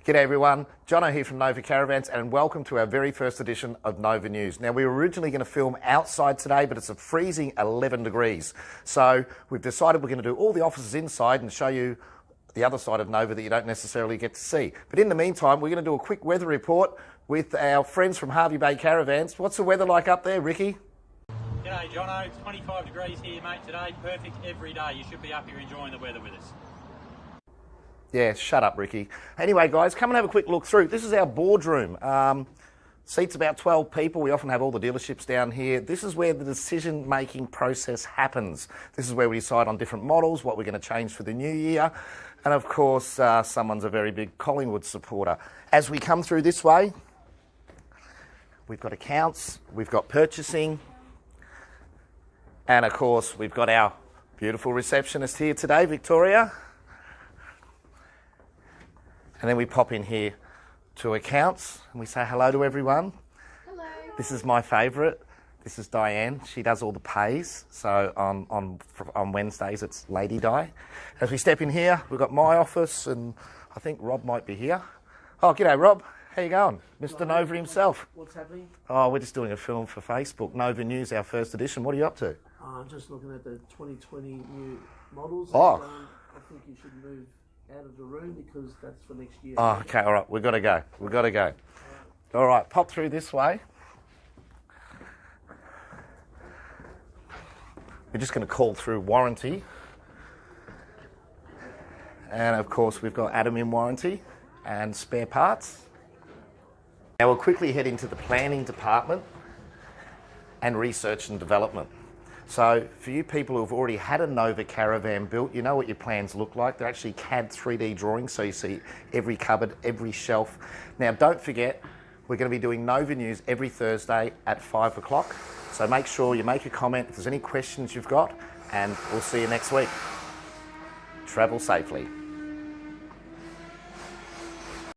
G'day everyone, Johno here from Nova Caravans and welcome to our very first edition of Nova News. Now we were originally going to film outside today but it's a freezing 11 degrees. So we've decided we're going to do all the offices inside and show you the other side of Nova that you don't necessarily get to see. But in the meantime we're going to do a quick weather report with our friends from Hervey Bay Caravans. What's the weather like up there, Ricky? G'day Johno, it's 25 degrees here mate today, perfect every day. You should be up here enjoying the weather with us. Yeah, shut up, Ricky. Anyway, guys, come and have a quick look through. This is our boardroom. Seats about 12 people. We often have all the dealerships down here. This is where the decision-making process happens. This is where we decide on different models, what we're going to change for the new year. And of course, someone's a very big Collingwood supporter. As we come through this way, we've got accounts, we've got purchasing, and of course, we've got our beautiful receptionist here today, Victoria. And then we pop in here to accounts and we say hello to everyone. Hello. This is my favourite. This is Diane. She does all the pays. So on Wednesdays it's Lady Di. As we step in here, we've got my office and I think Rob might be here. Oh, g'day Rob. How you going? Mr. Nova himself. What's happening? Oh, we're just doing a film for Facebook. Nova News, our first edition. What are you up to? I'm just looking at the 2020 new models. Oh. And, I think you should move out of the room because that's for next year. Oh, okay, all right, we've got to go. We've got to go. All right, pop through this way. We're just going to call through warranty. And of course, we've got Adam in warranty and spare parts. Now we'll quickly head into the planning department and research and development. So for you people who've already had a Nova Caravan built, you know what your plans look like. They're actually CAD 3D drawings, so you see every cupboard, every shelf. Now don't forget, we're going to be doing Nova News every Thursday at 5 o'clock. So make sure you make a comment if there's any questions you've got, and we'll see you next week. Travel safely.